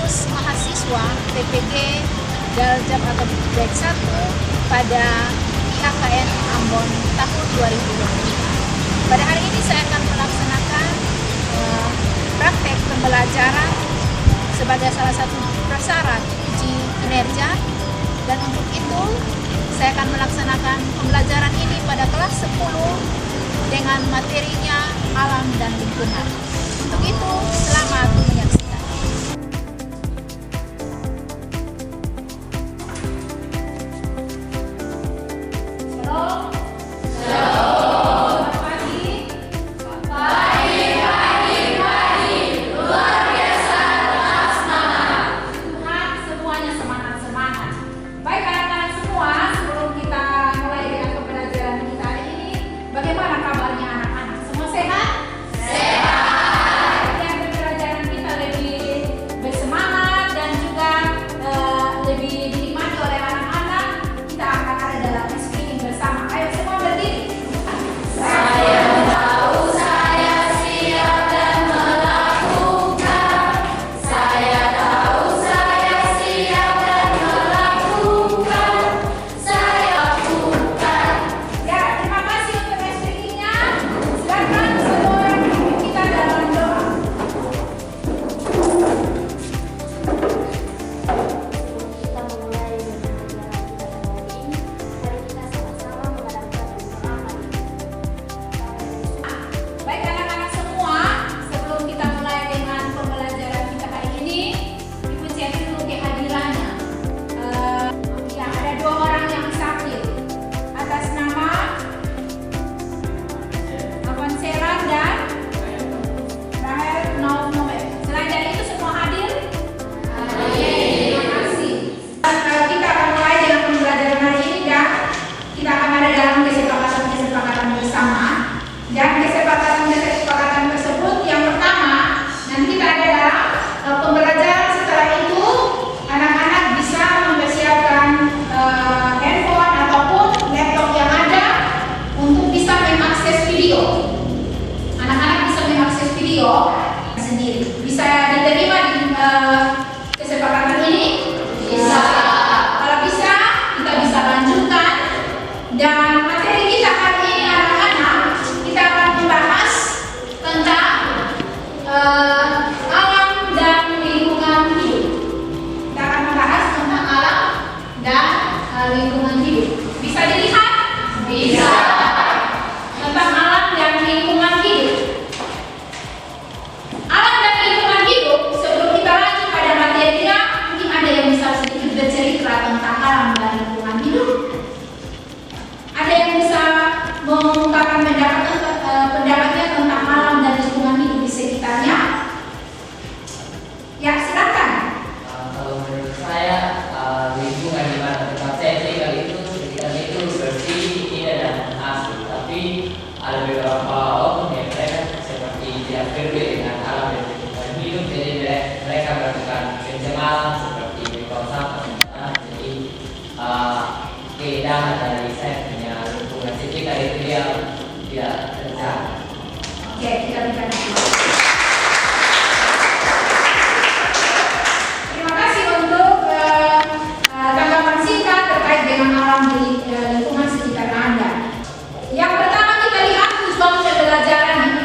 status mahasiswa PPG Daljab atau Grade 1 pada IHKN Ambon tahun 2023. Pada hari ini saya akan melaksanakan praktek pembelajaran sebagai salah satu prasyarat uji kinerja, dan untuk itu saya akan melaksanakan pembelajaran ini pada kelas 10 dengan materinya alam dan lingkungan. Untuk itu, selamat menyaksikan. Sendiri bisa diterima di kesepakatan ini? Bisa. Kalau bisa, kita bisa lanjutkan. Dan materi kita hari ini anak-anak, kita akan membahas tentang alam dan lingkungan hidup. Kita akan membahas tentang alam dan lingkungan hidup. Bisa dilihat? Bisa. Tentang alam dan lingkungan hidup. Sebelum kita lanjut pada materinya, mungkin ada yang bisa sedikit bercerita tentang alam dan lingkungan hidup. Ada yang bisa mengungkapkan pendapatnya tentang alam dan lingkungan hidup di sekitarnya? Ya, silakan. Kalau menurut saya, lingkungan di mana tempat saya tinggal itu sekitarnya itu bersih, tidak dan asli. Tapi ada beberapa oknum yang mereka seperti tidak peduli dengan alam dan lingkungan hidup, jadi mereka melakukan pencemaran seperti membuang sampah. Jadi keindahan dari saya punya lingkungan sekitar itu dia tidak terjaga. Oke, kita berikan. Terima kasih untuk tanggapan singkat terkait dengan alam di lingkungan sekitar Anda. Yang pertama kita lihat tujuan pembelajaran ini.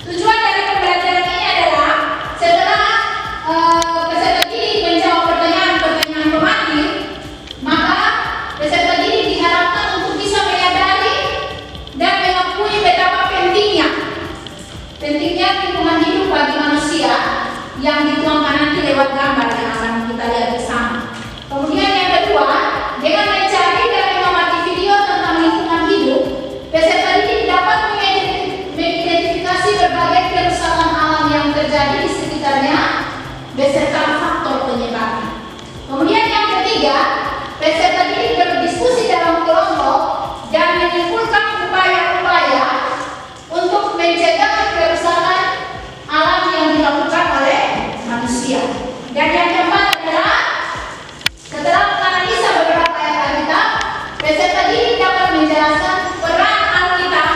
Tujuan dari pembelajaran ini adalah setelah peserta didik menjawab pertanyaan-pertanyaan pematir, maka peserta didik diharapkan untuk bisa menyadari dan mengakui betapa pentingnya lingkungan hidup bagi manusia yang dituangkan nanti lewat gambar yang akan kita lihat bersama. Kemudian yang kedua, dengan mencari dan mengamati video tentang lingkungan hidup, peserta didik dapat mengidentifikasi berbagai kerusakan alam yang terjadi di sekitarnya beserta faktor penyebabnya. Kemudian yang ketiga, peserta didik berdiskusi dalam kelompok dan menyimpulkan upaya-upaya untuk mencegah kerusakan alam yang dilakukan oleh manusia. Dan yang keempat adalah setelah menganalisa beberapa ayat Alkitab, peserta didik dapat menjelaskan peran Alkitab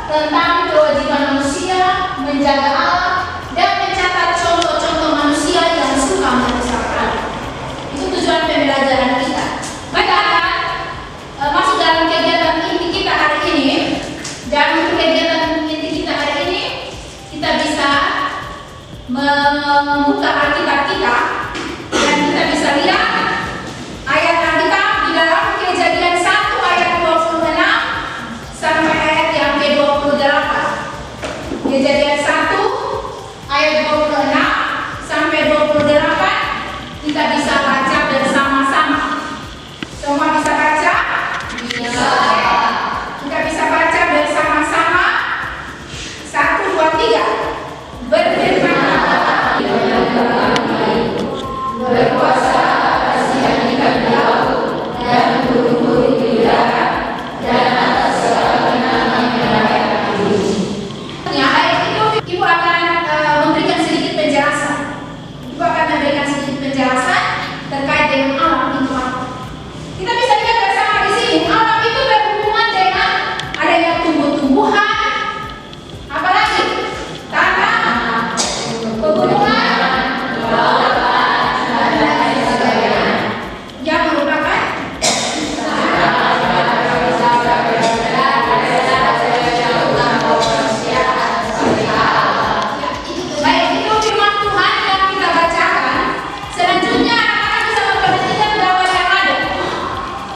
tentang kewajiban manusia menjaga alam dan mencatat contoh-contoh manusia yang suka merusak berkuasa atas ikan di laut dan burung-burung di udara, dan atas segala binatang yang ada di bumi. Ya, ayat itu Ibu akan memberikan sedikit penjelasan. Ibu akan memberikan sedikit penjelasan terkait dengan alam itu apa. Kita bisa lihat bersama di sini, alam itu berhubungan dengan adanya tumbuh-tumbuhan, apalagi tanah, pegunungan, yang merupakan baik itu firman Tuhan yang kita bacakan. Selanjutnya anak-anak bisa memperhatikan gambar yang ada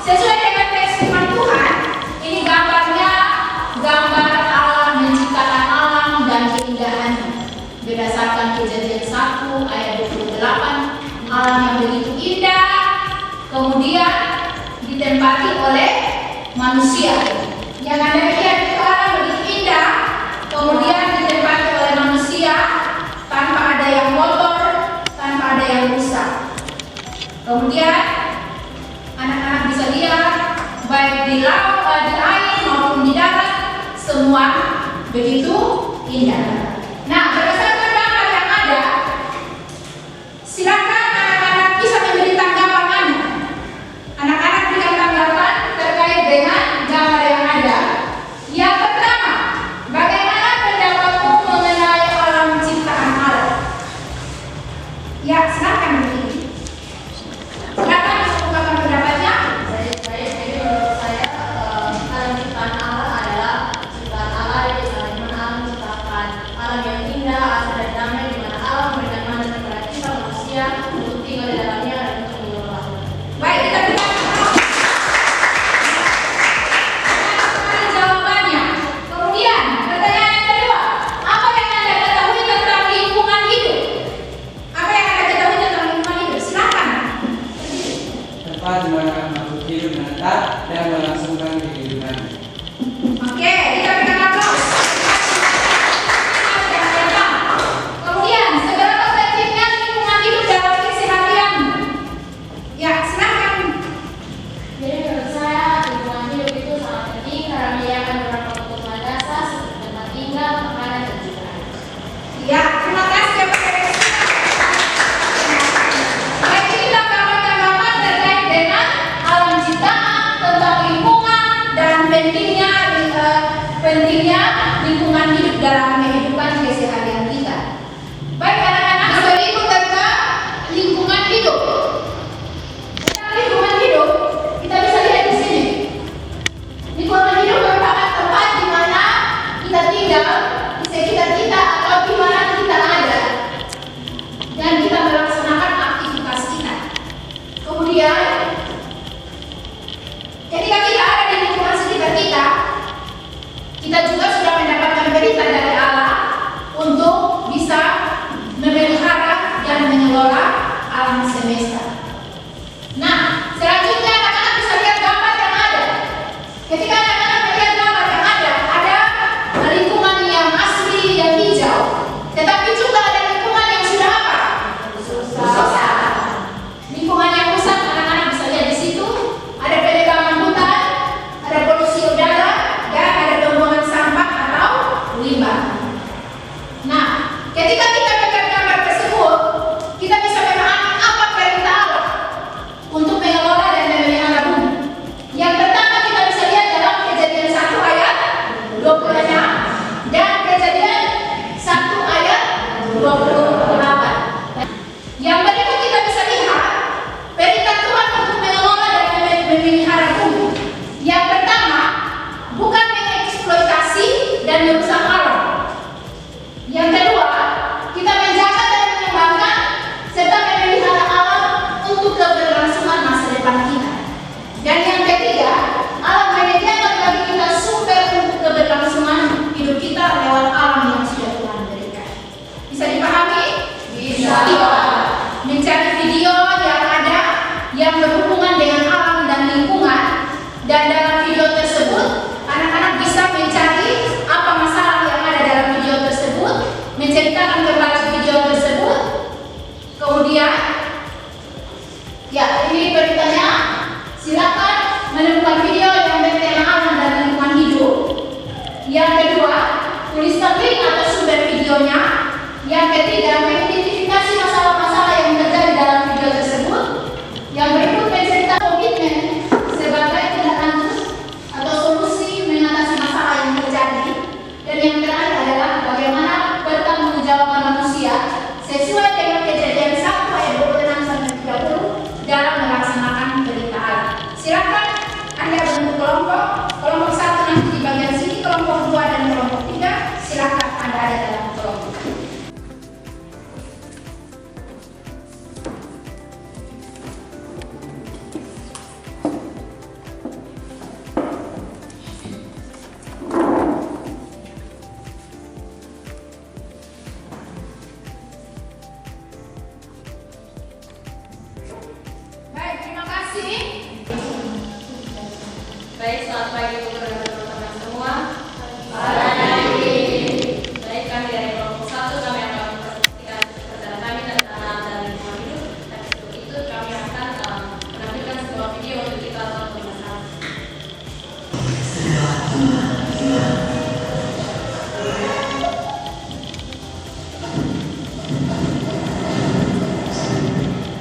sesuai dengan teks firman Tuhan. Ini gambarnya gambar Allah menciptakan alam dan keindahannya berdasarkan Kejadian 1 ayat 28. Alam yang begitu indah kemudian ditempati oleh manusia. Yang Anda lihat itu alam begitu indah kemudian ditempati oleh manusia tanpa ada yang kotor, tanpa ada yang rusak. Kemudian anak-anak bisa lihat baik di laut, di air maupun di darat, semua begitu indah. Nah, berdasarkan gambar yang ada, silakan anak-anak bisa memberi tanggapan. Anak-anak berikan tanggapan terkait dengan gambar yang ada. Yang pertama, bagaimana pendapatmu mengenai alam ciptaan Allah? Ya, silakan begini. Silakan mengungkapkan pendapatnya. Jadi menurut saya alam ciptaan Allah adalah ciptaan Allah di mana alam menciptakan alam yang indah, asli dan damai, di mana Allah memberikan mandat kepada kita manusia untuk tinggal di dalamnya dan untuk mengelola. Baik, kita berikan jawabannya. Kemudian, pertanyaan yang kedua, apa yang Anda ketahui tentang lingkungan hidup? Apa yang Anda ketahui tentang lingkungan hidup? Silakan. Tempat di mana makhluk hidup menetap dan melangsungkan kehidupannya. Oke, kita berikan aplaus. Kemudian, seberapa pentingnya lingkungan hidup dalam keseharianmu? Ya, silakan. Jadi menurut saya lingkungan hidup itu sangat penting karena menyediakan beberapa kebutuhan dasar seperti tempat tinggal, makanan, dan juga air. Ya, terima kasih kepada baik, kita tanggapan terkait dengan alam ciptaan, tentang lingkungan dan pentingnya lingkungan hidup dalam kehidupan keseharian kita. Baik anak-anak, studi itu tentang lingkungan hidup. Tentang lingkungan hidup, kita bisa lihat di sini. Lingkungan hidup merupakan tempat di mana kita tinggal, di sekitar kita atau di mana kita ada, dan kita melaksanakan aktivitas kita. Kemudian, ketika kita ada di lingkungan sekitar kita juga sudah mendapatkan perintah dari Allah untuk bisa memelihara dan mengelola alam semesta. Nah, selanjutnya anak-anak bisa lihat gambar yang ada. Ketika anak-anak melihat gambar yang ada lingkungan yang asli, yang hijau, tetapi juga ada lingkungan yang sudah apa? Rusak. Lingkungan yang rusak, anak-anak bisa lihat di situ. Ada penebangan hutan, ada polusi udara, dan ada pembuangan sampah atau limbah. Nah, ketika kita melihat gambar tersebut, kita bisa memahami apa perintah Allah untuk mengelola dan memelihara bumi. Yang pertama kita bisa lihat dalam Kejadian 1 ayat 26 dan Kejadian 1 ayat 28. Yang berikut kita bisa lihat perintah Tuhan untuk mengelola dan memelihara bumi. Yang pertama, bukan mengeksploitasi dan merusak alam. Yang kedua, kita menjaga dan mengembangkan serta memelihara alam untuk keberlangsungan masa depan kita. Dan yang ketiga, alam menyediakan bagi kita sumber untuk keberlangsungan hidup kita lewat alam yang sudah Tuhan berikan. Bisa dipahami? Bisa. Mencari video yang ada yang berhubungan dengan alam dan lingkungan, dan dalam video tersebut anak-anak bisa mencari apa masalah yang ada dalam video tersebut, menceritakan kepada video tersebut, kemudian kasih. Baik, selamat pagi untuk rekan-rekan semua. Baik, kami dari kelompok 1 kami akan mempresentasikan perjalanan kami tentang alam dan lingkungan hidup. Tapi sebelum itu kami akan menampilkan sebuah video untuk kita tonton bersama.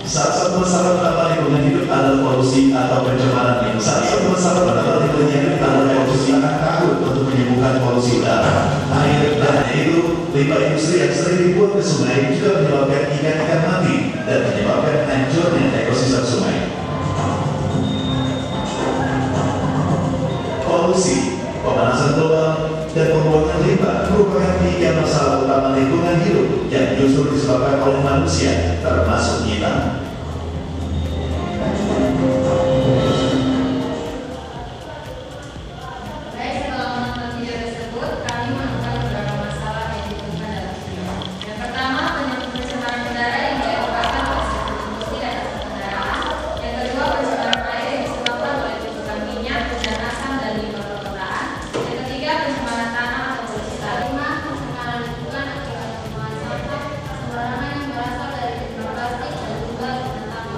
Salah satu masalah utama lingkungan hidup adalah polusi atau pencemaran lingkungan. Salah satu masalah utama lingkungan hidup adalah polusi. Akan takut untuk menyembuhkan polusi udara, air, dan itu limbah industri yang sering dibuang ke sungai juga menyebabkan ikan-ikan mati dan menyebabkan hancurnya ekosistem sungai. Polusi, pemanasan global, dan pembuangan limbah merupakan 3 masalah utama lingkungan hidup yang justru disebabkan oleh manusia, termasuk kita. Baik, setelah menonton video tersebut, kami menemukan beberapa masalah yang ditemukan dalam video. Yang pertama, pencemaran udara yang diakibatkan oleh sektor industri dan asap kendaraan. Yang kedua, pencemaran air yang disebabkan oleh tumpukan minyak dan asam dan limbah perkotaan. Yang ketiga, pencemaran tanah atau polusi tanah. Pencemaran lingkungan akibat pembuangan sampah sembarangan yang berasal dari limbah plastik dan limbah tambang.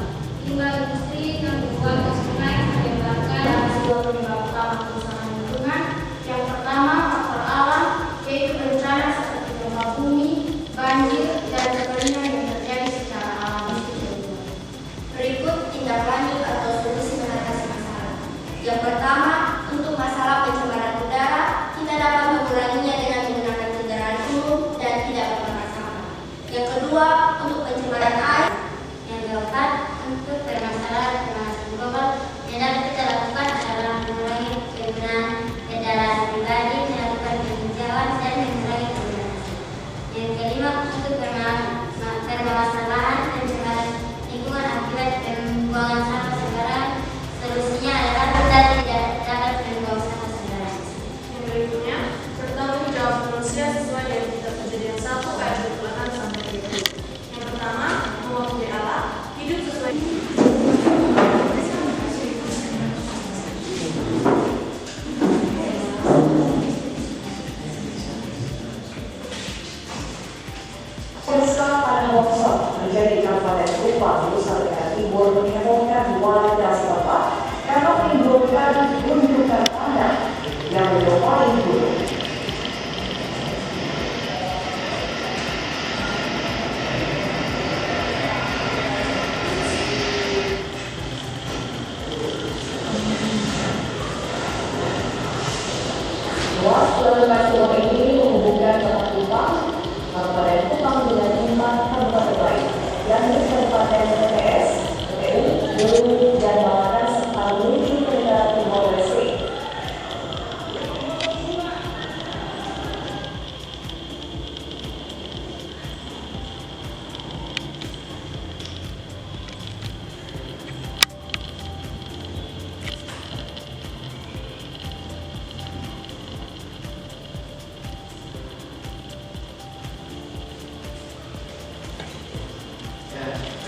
Limbah industri yang dibuang ke sungai menyebabkan dua penyebab utama kerusakan lingkungan. Yang pertama, faktor alam, yaitu bencana seperti gempa bumi, banjir, dan kekeringan yang terjadi secara alami. Berikut tindak lanjut atau solusi mengatasi masalah. Yang pertama, untuk masalah pencemaran udara, kita dapat menguranginya dengan menggunakan kendaraan umum dan tidak membakar sampah. Yang kedua, untuk pencemaran air. Yang keempat, untuk permasalahan pemanasan global, yang dapat kita lakukan adalah mengurangi penggunaan kendaraan pribadi, melakukan penghijauan, dan mengurangi kontaminasi. Yang kelima, untuk permasalahan pencemaran lingkungan akibat pembuangan sampah sembarangan, solusinya adalah kita tidak dapat membuang sampah sembarangan. Yang berikutnya, bertanggung jawab manusia sesuai dengan kitab Kejadian 1 ayat 28 sampai 30. Yang pertama, mewakili Allah, hidup sesuai Pasca pada longsor menjadi Kabupaten Kupang, Nusa Tenggara Timur menghebohkan warga setempat karena menimbulkan gundukan tanah yang menyerupai gunung. Ruas jalan nasional ini menghubungkan kota Kupang, Kabupaten Kupang dengan 5 kabupaten lain, yakni Kabupaten TPS, TPU, Belu, dan Balangan serta menuju ke negara Timor Leste.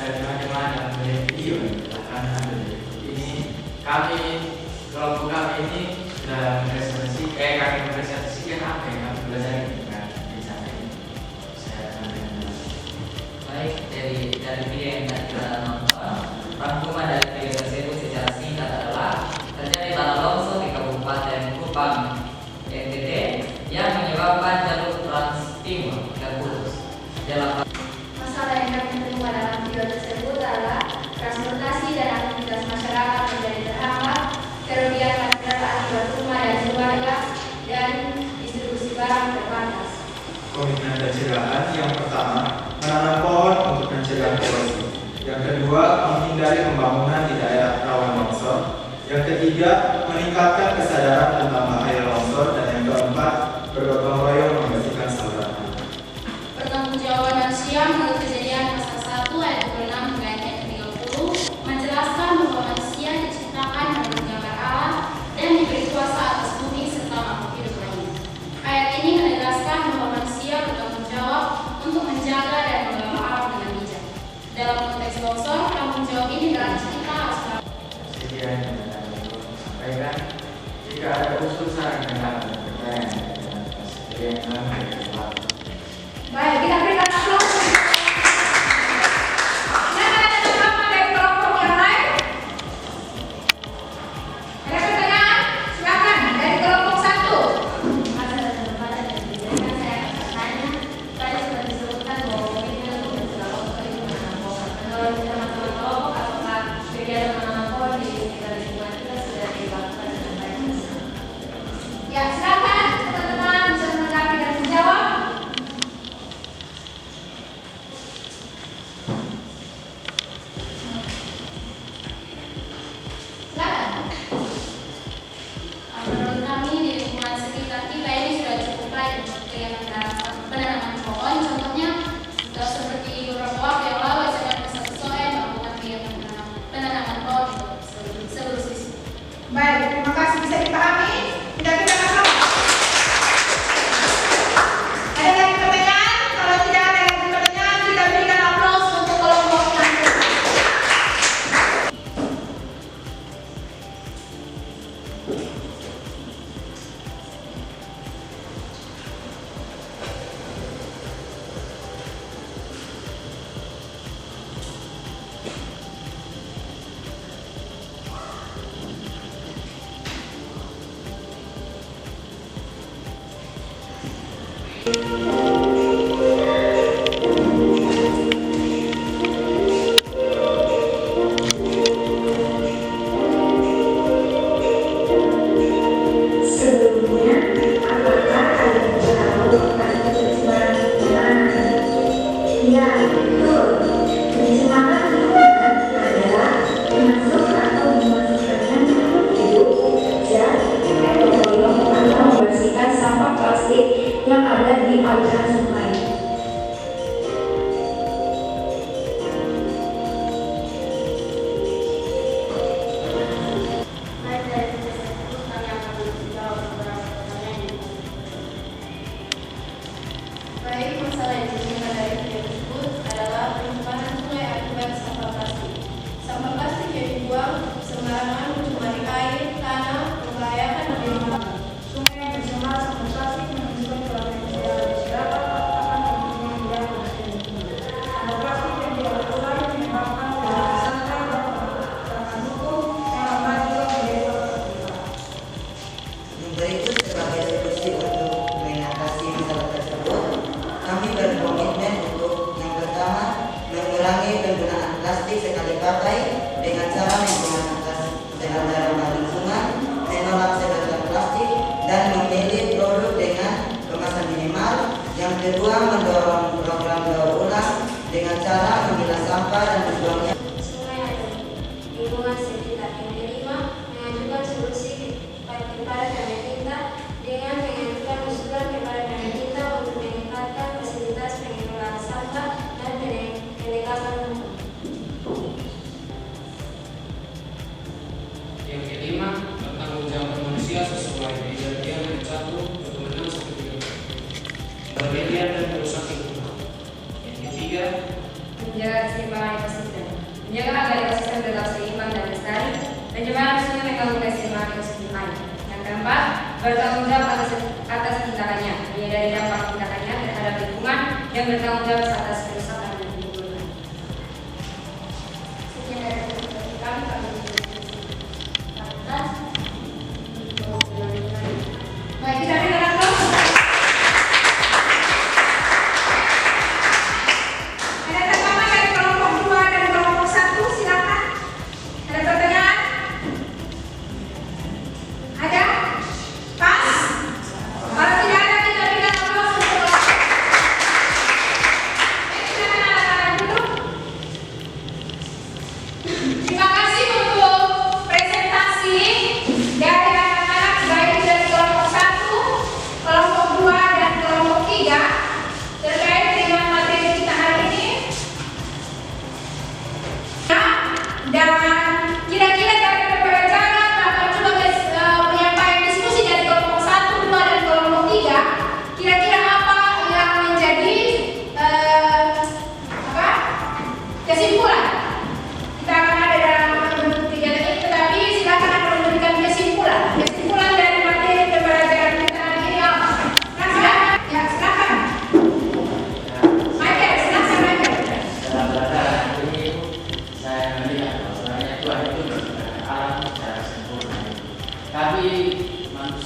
Teman-teman yang melihat video akan ada ini kami kelompok kami ini sudah mempresentasikan apa yang kami pelajari di sana ini. Saya sampaikan. Baik, dari video yang kita nonton, rangkuman dari video tersebut secara singkat adalah terjadi tanah longsor di Kabupaten Kupang, NTT yang menyebabkan jalur Trans Timur terputus. Dalam Masalah yang kami temukan dalam video tersebut adalah transportasi dan aktivitas masyarakat menjadi terhambat, kerugian material akibat rumah dan keluarga, dan distribusi barang terbatas. Komitmen pencegahan yang pertama, menanam pohon untuk mencegah polusi. Yang kedua, menghindari pembangunan di daerah rawan longsor. Yang ketiga, meningkatkan kesadaran tentang bahaya longsor. Dan yang keempat, bergotong royong membersihkan saluran. Pertanggungjawaban manusia menurut Kejadian pasal 1 ayat 26 hingga ayat 30 menjelaskan bahwa manusia diciptakan menurut gambar Allah dan diberi kuasa atas bumi serta makhluk hidup lainnya. Ayat ini menegaskan bahwa manusia bertanggung jawab untuk menjaga dan mengelola alam dengan bijak. Dalam konteks longsor, tanggung jawab ini berarti kita harus sekian yang dapat sampaikan. Jika ada usul saran yang dapat berkaitan dengan kesediaan Baik, kita berikan aplaus. Silakan ada tanggapan dari kelompok yang lain. Ada pertanyaan? Silakan dari kelompok 1. Masa kesempatan dan biasanya saya akan bertanya, tadi sudah disebutkan bahwa komitmen untuk berdialog sekali menanam pohon. Menurut teman-teman kelompok, apakah kegiatan menanam pohon di sekitar lingkungan kita sudah dilakukan dengan baik? Ya, silakan teman-teman bisa menanggapi dan menjawab. Silakan. Menurut kami di lingkungan sekitar kita ini sudah cukup baik untuk kegiatan penanaman pohon. Contohnya seperti beberapa waktu yang lalu saya dan sesuai melakukan kegiatan penanaman pohon seluruh sisi. Baik, terima kasih bisa dipahami. Kita berikan aplaus. Ada lagi pertanyaan? Kalau tidak ada lagi pertanyaan, kita berikan aplaus untuk kelompok yang kedua. Sebelumnya, apakah kalian tahu arti pencemaran lingkungan? Ya, betul. Pencemaran lingkungan adalah masuk atau dimasukkannya makhluk hidup, zat, ekosistem atau membersihkan sampah plastik yang ada di aliran sungai. Baik, dari sisi tersebut kami akan menjawab beberapa pertanyaan ini. Baik, masalah yang diinginkan dari video tersebut adalah pencemaran sungai akibat sampah plastik. Sampah plastik yang dibuang sembarangan mencemari air, tanah, membahayakan dan lingkungan. Sungai yang tercemar sampah plastik menunjukkan kelalaian masyarakat akan kemungkinan yang bersih lingkungan. Sampah plastik yang diolah ulang menyebabkan polusi sampah dan penegakan hukum yang lemah juga menjadi faktor. Yang berikut sebagai solusi untuk mengatasi masalah tersebut, kami berkomitmen untuk yang pertama, mengurangi penggunaan plastik sekali pakai dengan cara menggunakan sedotan ramah lingkungan, menolak sedotan plastik, dan memilih produk dengan kemasan minimal. Yang kedua, mendorong program daur ulang dengan cara memilah sampah dan membuangnya. Sungai dan lingkungan sekitar. Yang kelima, mengajukan solusi kepada pemerintah dengan mengajukan usulan kepada pemerintah untuk meningkatkan fasilitas pengelolaan sampah dan penegakan hukum. Yang kelima, bertanggungjawab manusia sesuai perjanjian yang 1 Turunan 1 Penelitian dan merusak lingkungan. Yang ketiga, menjaga keseimbangan ekosistem, menjaga agar ekosistem tetap seimbang dan lestari, pencemaran sungai mengganggu keseimbangan ekosistem air. Yang keempat, bertanggung jawab atas tindakannya, menyadari dampak tindakannya terhadap lingkungan dan bertanggung jawab atas kerusakan lingkungan. Sekian dari kami atas Baik, kita berikan aplaus. Ada tanggapan dari kelompok 2 dan kelompok 1, silakan. Ada pertanyaan? Ada? Pas? Kalau tidak ada, kita berikan aplaus untuk kelompok. Baik, silakan anak-anak duduk. Terima kasih untuk presentasi dari anak-anak baik dari kelompok 1, kelompok 2, dan kelompok 3 terkait dengan materi kita hari ini. Dan kira-kira dari pembelajaran akan coba penyampaian diskusi dari kelompok 1, 2, dan kelompok 3. Kira-kira apa yang menjadi kesimpulan? Kita akan ada dalam bentuk kegiatan ini, tetapi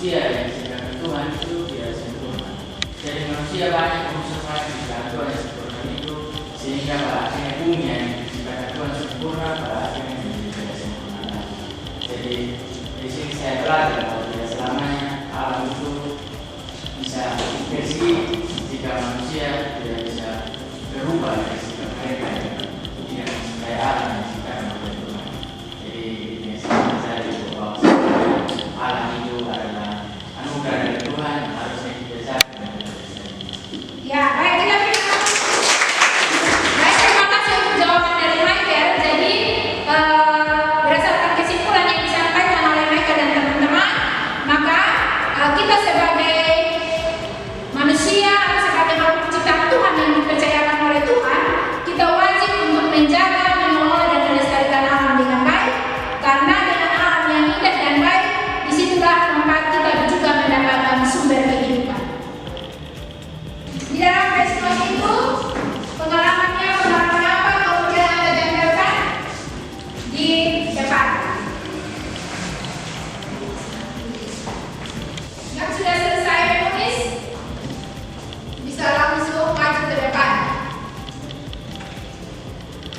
manusia yang diciptakan Tuhan itu tidak sempurna. Jadi manusia banyak observasi dan Tuhan yang sempurna itu, sehingga pada akhirnya bumi yang diciptakan Tuhan sempurna pada akhirnya menjadi tidak sempurna. Jadi di sini saya belajar bahwa tidak selamanya alam itu bisa bersih jika manusia tidak bisa berubah dari sikap mereka yang tidak mencintai alam yang diciptakan oleh Tuhan. Jadi ini saya juga bahwa alam itu adalah anugerah dari Tuhan, harusnya kita jaga dan kita bersih. Ya, baik, kita berikan. Baik, terima kasih untuk jawaban dari Michael. Jadi berdasarkan kesimpulan yang disampaikan oleh Michael dan teman-teman, maka kita sebagai manusia, sebagai makhluk ciptaan Tuhan yang dipercayakan oleh Tuhan, kita wajib untuk menjaga, mengelola dan melestarikan alam dengan baik, karena dengan alam yang indah dan baik, disitulah tempat kita juga mendapatkan sumber kehidupan. Di dalam respon itu, pengalaman apa kemudian Anda janggalkan di depan. Yang sudah selesai menulis bisa langsung maju ke depan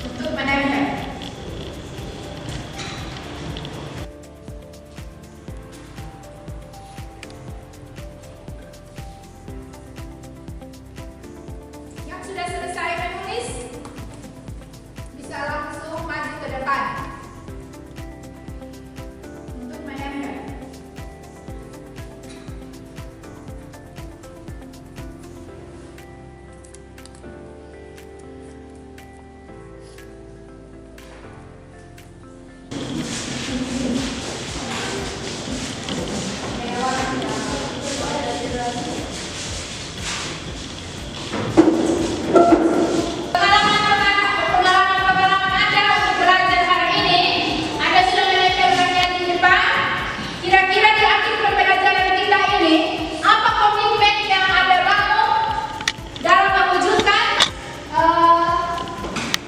untuk menempel. Yang sudah selesai menulis bisa langsung maju ke depan untuk menempel. Pengalaman Anda untuk belajar hari ini, Anda sudah menempelkannya di depan. Kira-kira di akhir pembelajaran kita ini, apa komitmen yang Anda bangun dalam mewujudkan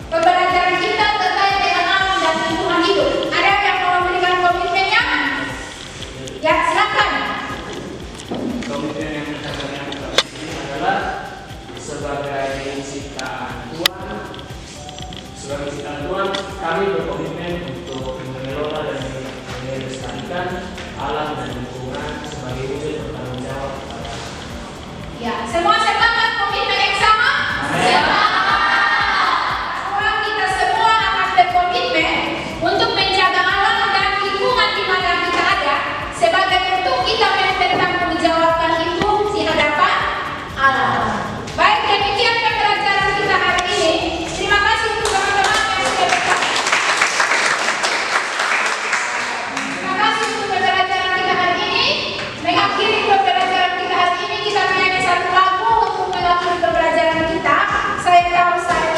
pembelajaran kita terkait dengan alam dan lingkungan hidup? Ada yang mau memberikan komitmennya? Ya, silakan. Komitmen yang kita lakukan adalah sebagai ciptaan Tuhan. Sebagai ciptaan Tuhan, kami berkomitmen untuk mengelola dan melestarikan alam dan lingkungan sebagai wujud bertanggung jawab kepada Ya, semua sepakat komitmen yang sama? Sekarang kita semua akan berkomitmen untuk menjaga alam dan lingkungan di mana kita ada sebagai bentuk kita mempertanggungjawabkan itu di hadapan alam. Baik, demikian pembelajaran kita hari ini. Terima kasih untuk teman-teman yang sudah bergabung. Terima kasih untuk pembelajaran kita hari ini. Mengakhiri pembelajaran kita hari ini, kita menyanyi satu lagu untuk mengakhiri pembelajaran kita. Saya tahu saya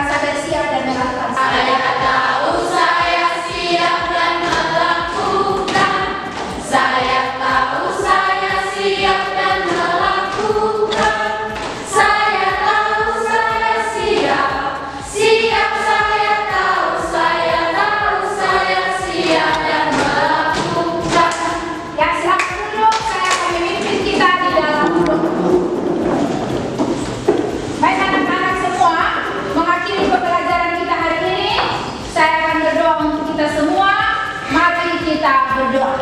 sadar siap dan melakukan. Saya tahu saya siap dan melakukan. Saya tahu saya siap dan melakukan. Saya tahu saya siap. Siap saya tahu saya siap dan melakukan. Ya, silakan duduk. Saya akan memimpin kita di dalam baik anak-anak semua, mengakhiri pembelajaran kita hari ini, saya akan berdoa untuk kita semua. Mari kita berdoa.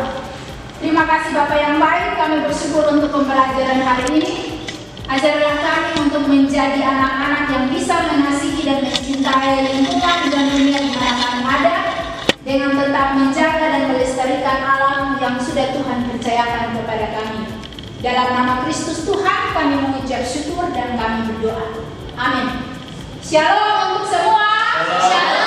Terima kasih Bapak yang baik, kami bersyukur untuk pembelajaran hari ini. Ajarlah kami untuk menjadi anak-anak yang bisa mengasihi dan mencintai lingkungan dan dunia di mana kami ada, dengan tetap menjaga dan melestarikan alam yang sudah Tuhan percayakan kepada kami. Dalam nama Kristus Tuhan kami mengucap syukur dan kami berdoa. Amin. Shalom untuk semua. Shalom.